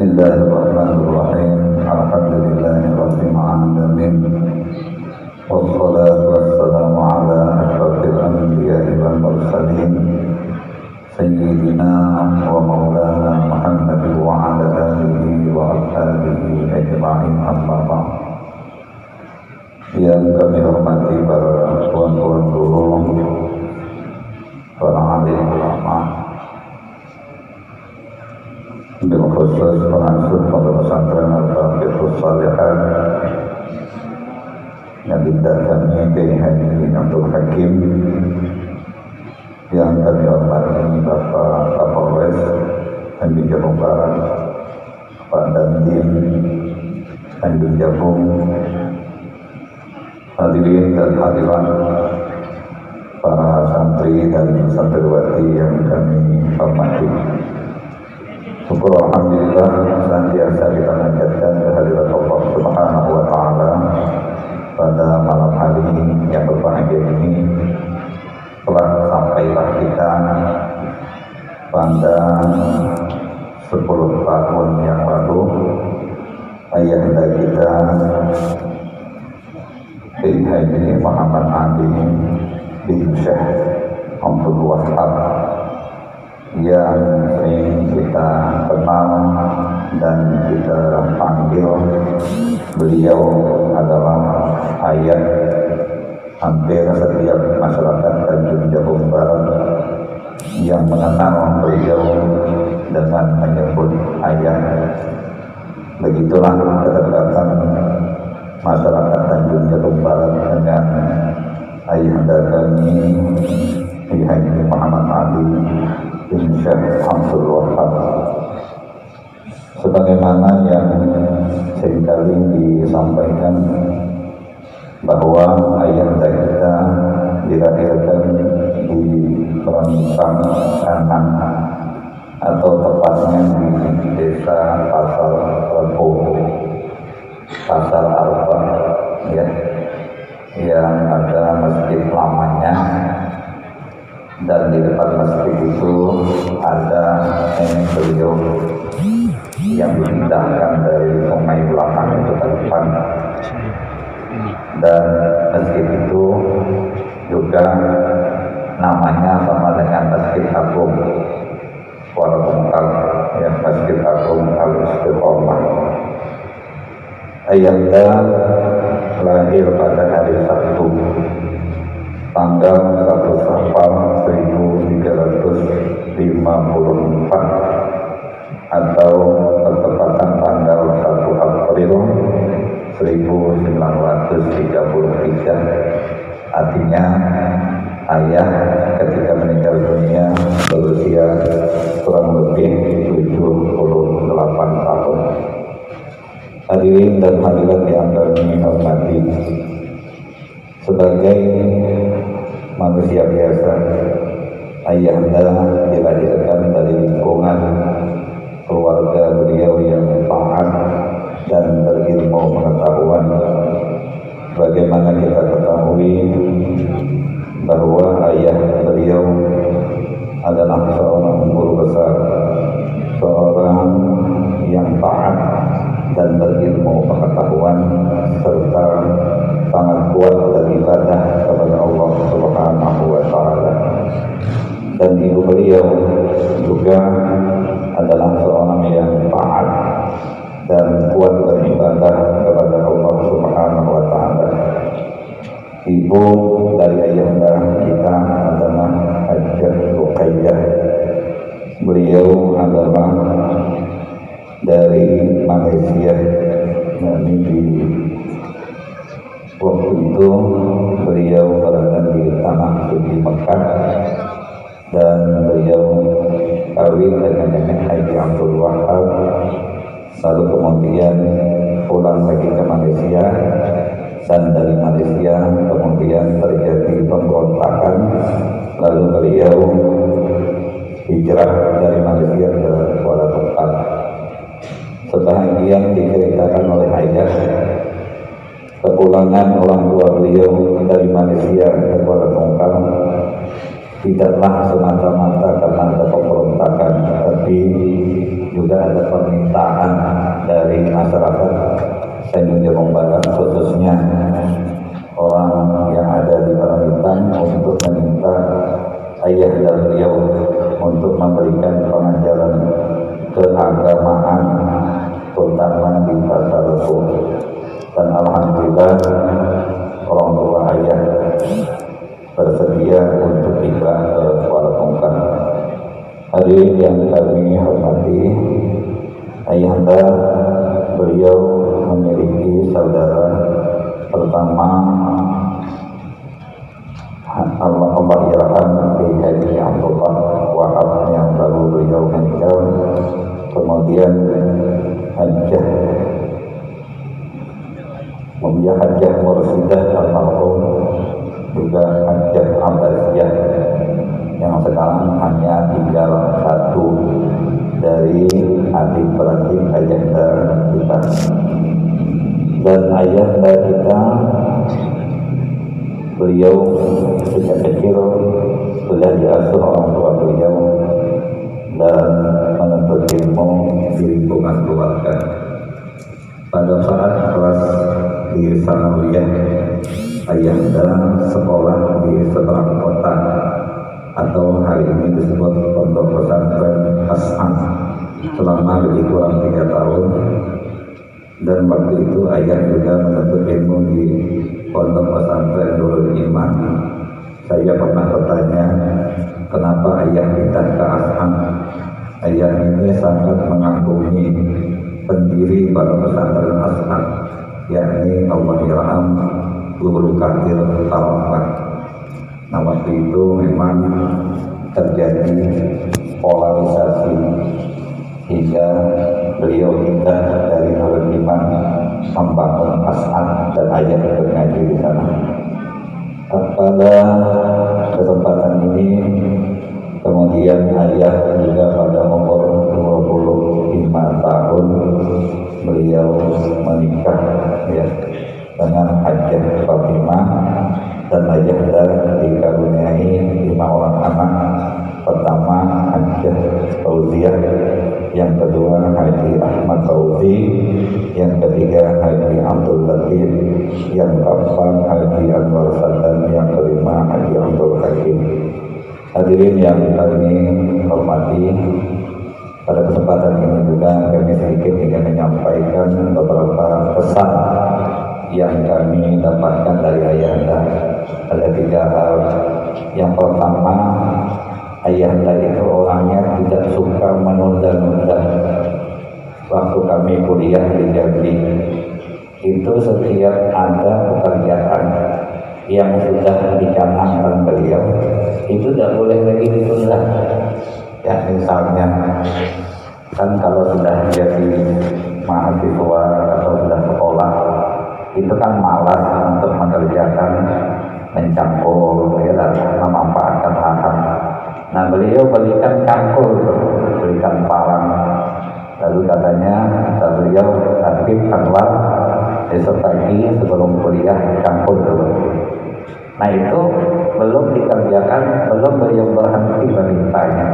Bismillahirrahmanirrahim. Alhamdulillahirabbil alamin. Wassalatu wassalamu ala asyrafil anbiya'i wal mursalin sayyidina wa maulana Muhammad wa ala alihi wa ashabihi ajma'in, amma ba'd. Yang kami hormati para tuan-tuan guru, para alim ulama, bil khusus pengasuh pondok pesantren Al-Baqiyyatus Shalihat yang kami Kiai Haji Abdul Hakim, yang kami hormati Bapak Kapolres Tanjung Jabung Barat, Pak Dandim Tanjung Jabung, hadirin dan hadirat, para santri dan santriwati yang kami hormati. Syukur alhamdulillah senantiasa kita panjatkan kehadirat Allah Subhanahu wa taala pada malam hari yang berbahagia ini. Telah sampailah kita pada 10 tahun yang lalu ayahanda kita Kiai Haji Muhammad Ali bin Syekh Abdul Wahab, yang sering kita kenal dan kita panggil. Beliau adalah ayah hampir setiap masyarakat Tanjung Jabung Barat yang mengenal beliau dengan menyebut ayah. Begitulah kedekatan masyarakat Tanjung Jabung Barat dengan ayahanda kami Kiai Haji Muhammad Ali bin Syekh Abdul Wahab. Sebagaimana yang seringkali disampaikan bahwa ayahanda kita dilahirkan di Rentang Anang, atau tepatnya di desa Pasar Rebo, Pasar Arba, ya, yang ada masjid lamanya, dan di depan masjid itu ada beliau yang dipindahkan dari sungai belakang itu ke depan. Dan masjid itu juga namanya sama dengan Masjid Agung Kuala Tungkal, ya, Masjid Agung Al-Istiqomah. Ayahanda lahir pada hari Sabtu tanggal 1 Safar 1354 atau bertepatan tanggal 1 April 1933. Artinya ayah ketika meninggal dunia berusia kurang lebih 78 tahun. Hadirin dan hadirat yang kami hormati, sebagai manusia biasa, ayahanda dilahirkan dari lingkungan keluarga beliau yang taat dan berilmu pengetahuan. Bagaimana kita ketahui bahwa ayah beliau adalah seorang guru besar, seorang yang taat dan berilmu pengetahuan, serta sangat kuat beribadah kepada Allah Subhanahu wa taala. Dan ibu beliau juga adalah seorang yang taat dan kuat beribadah kepada Allah Subhanahu wa taala. Ibu dari ayahanda kita adalah Hajjah Ruqayyah. Beliau adalah dari Malaysia. Nanti di waktu itu beliau berada di tanah suci Mekah, dan beliau kawin dengan nenek Haji Abdul Wahab, lalu kemudian pulang lagi ke Malaysia, dan dari Malaysia kemudian terjadi pemberontakan, lalu beliau hijrah dari Malaysia ke Kuala Tungkal. Sebahagian diceritakan oleh ayah, kepulangan orang tua beliau dari Malaysia ke Kuala Tungkal tidaklah semata-mata karena ada pemberontakan, tapi juga ada permintaan permintaan dari masyarakat Tanjung Barat, khususnya orang yang ada di Paramitang, untuk meminta ayah dan beliau untuk memberikan pengajaran keagamaan terutama di pasar Rebo. Dan alhamdulillah orang tua ayah bersedia untuk ikut ke Kuala Tungkang. Hadirin yang kami hormati, ayahanda beliau memiliki saudara pertama Allah yarham Haji Abdullah Wahab yang baru beliau meninggal, kemudian Hajjah Mursidah almarhum, juga Hajjah Abbasiyah yang sekarang hanya tinggal satu dari adik-beradik ayahanda kita. Dan ayahanda kita, beliau sejak kecil sudah diasuh orang tua beliau dan menuntut ilmu di lingkungan keluarga. Pada saat kelas di Sanawiyah, ayahanda sekolah di seberang kota atau hari ini disebut Pondok Pesantren As'an selama lebih kurang 3 tahun. Dan waktu itu ayah juga menuntut ilmu di Pondok Pesantren Nurul Iman. Saya pernah bertanya, kenapa ayah pindah ke As'an? Ayah ini sangat mengagumi pendiri Pondok Pesantren As'an, yakni Allah yarham Guru Kadir Tarawak. Nah, waktu itu memang terjadi polarisasi hingga beliau pindah dari Nurul Iman membangun As'an dan ayah ikut ngaji di sana. Pada kesempatan ini kemudian ayah juga pada umur 25 tahun beliau menikah ya dengan Hajjah Fatimah, dan ayahanda dikaruniai 5 orang anak. Pertama Hajjah Fauziah, yang kedua Haji Ahmad Fauzi, yang ketiga Haji Abdul Latif, yang keempat Haji Anwar Sadan, yang kelima Haji Abdul Hakim. Hadirin yang kami hormati, pada kesempatan ini juga kami sedikit ingin menyampaikan beberapa pesan yang kami dapatkan dari ayahanda. Ada 3 hal. Yang pertama, ayahanda itu orangnya tidak suka menunda-nunda. Waktu kami kuliah di Jambi, itu setiap ada pekerjaan yang sudah dicanangkan beliau, itu tidak boleh lagi ditunda. Ya, misalnya kan kalau sudah jadi mahasiswa atau sudah sekolah, itu kan malas untuk mengerjakan, mencangkul, ya, dan memanfaatkan hak. Nah, beliau belikan cangkul, belikan parang. Lalu katanya kata beliau, Habib Anwar, besok pagi sebelum kuliah cangkul dulu. Nah, itu belum dikerjakan, belum beliau berhenti memintanya.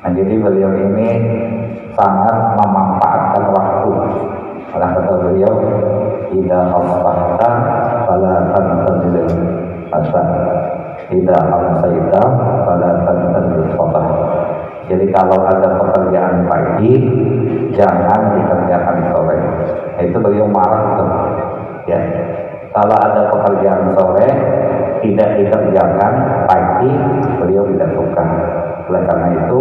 Nah, jadi beliau ini sangat memanfaatkan waktu. Karena kata beliau, idza asbahta fala tantazil asar, idza amsayta fala tantazil sabah. Jadi kalau ada pekerjaan pagi, jangan dikerjakan sore. Nah, itu beliau marah tuh. Ya. Kalau ada pekerjaan sore tidak dikerjakan pagi, beliau tidak suka. Oleh karena itu,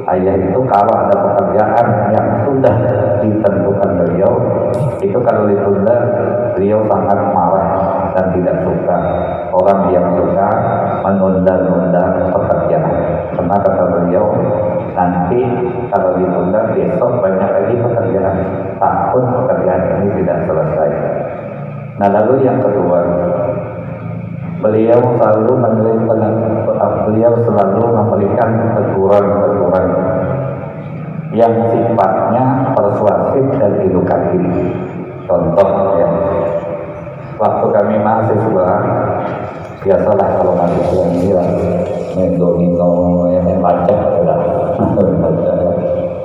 ayah itu kalau ada pekerjaan yang sudah ditentukan beliau, itu kalau ditunda, beliau sangat marah dan tidak suka. Orang yang suka menunda-nunda pekerjaan. Karena kata beliau, nanti kalau ditunda besok banyak lagi pekerjaan, takut pekerjaan ini tidak selesai. Nah, lalu yang kedua, beliau selalu memberikan teguran-teguran yang sifatnya persuasif dan edukatif. Contoh ya, waktu kami mahasiswa, biasalah kalau mahasiswa ini lah main domino, main macet,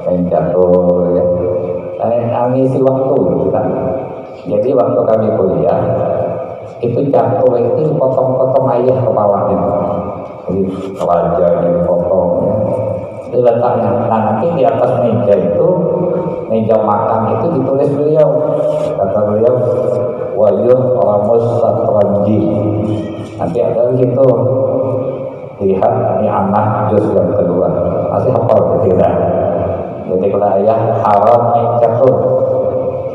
main catur, mengisi waktu gitu kan. Jadi waktu kami kuliah itu catur itu dipotong-potong ayah kepalanya, jadi wajahnya dipotong ya, itu letaknya. Nah nanti di atas meja itu, meja makan itu ditulis beliau, kata beliau wayuh ramus satranji. Nanti ada di situ, lihat ini anak juz yang kedua, masih hafal tidak? Jadi kalau ayah haram main catur.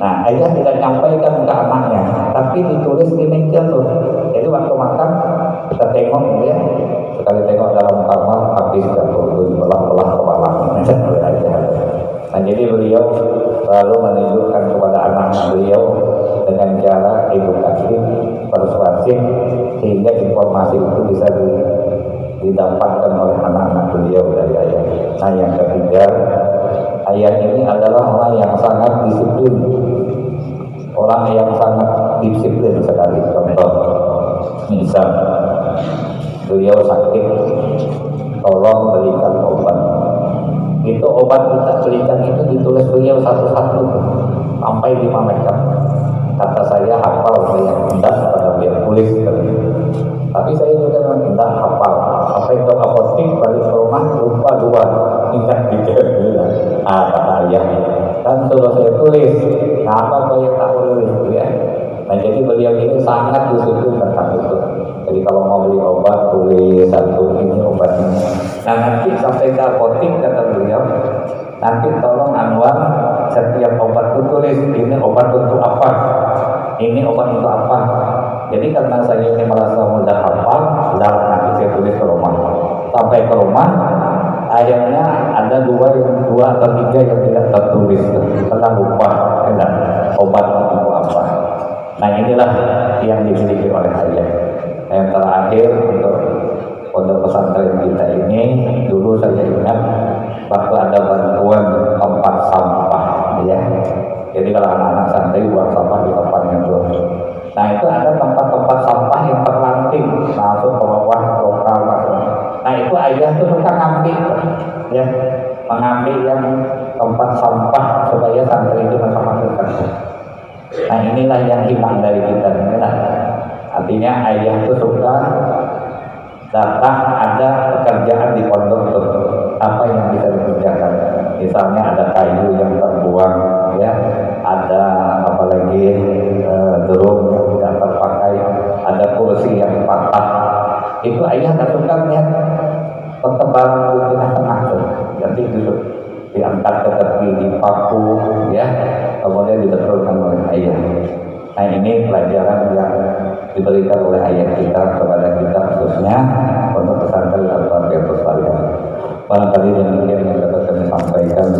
Nah ayah tidak nyampaikan ke anaknya, tapi ditulis di meja tuh. Jadi waktu makan kita tengok ya, sekali tengok dalam kamar habis catur itu belah-belah kepalanya oleh ayah. Nah jadi beliau selalu menunjukkan kepada anak beliau dengan cara edukatif, persuasif, sehingga informasi itu bisa didapatkan oleh anak-anak beliau dari ayah. Nah yang ketiga, ayah ini adalah orang yang sangat disiplin, orang yang sangat disiplin sekali. Contoh, misal beliau sakit, tolong belikan obat. Itu obat kita belikan itu ditulis beliau satu-satu sampai dimamerkan. Kata saya hafal, saya tidak pada beliau tulis. Tapi saya juga tidak hafal. Sampai ke apotek balik ke rumah lupa dua, ingat tiga. Kata ayah, kan suruh saya tulis. Nah apa saya tak tulis ya? Nah jadi beliau ini sangat disiplin tentang itu. Jadi kalau mau beli obat tulis satu, ini obat ini. Nah nanti sampai ke apotek kata beliau, nanti tolong Anwar setiap obat itu tulis ini obat untuk apa, ini obat untuk apa. Jadi karena saya ini merasa mudah hafal, nanti saya tulis ke rumah. Sampai ke rumah, akhirnya ada dua atau tiga yang tidak tertulis, karena lupa obat untuk apa. Nah inilah yang dimiliki oleh ayah. Yang terakhir untuk pondok pesantren kita ini, dulu saya ingat waktu ada bantuan tempat sampah, ya. Jadi kalau anak-anak santri buang sampah di tempatnya tuh. Nah itu ada tempat-tempat sampah yang terlanting masuk ke bawah lokal masuk. Nah itu ayah tuh suka ngambil, ya, mengambil yang tempat sampah supaya santri itu bisa masukkan. Nah inilah yang hilang dari kita, inilah. Artinya ayah itu suka datang ada pekerjaan di pondok itu, apa yang bisa dikerjakan. Misalnya ada kayu yang terbuang, ya, ada apalagi drum yang tidak terpakai, ada kursi yang patah. Itu ayah tak suka lihat pertebaran di tengah-tengah tuh. Jadi duduk diangkat ke tepi, dipaku, ya, kemudian dibetulkan oleh ayah. Nah ini pelajaran yang diberikan oleh ayah kita kepada kita, khususnya untuk pesantren Al-Fatihah sekalian. Barangkali demikian yang dapat kami sampaikan.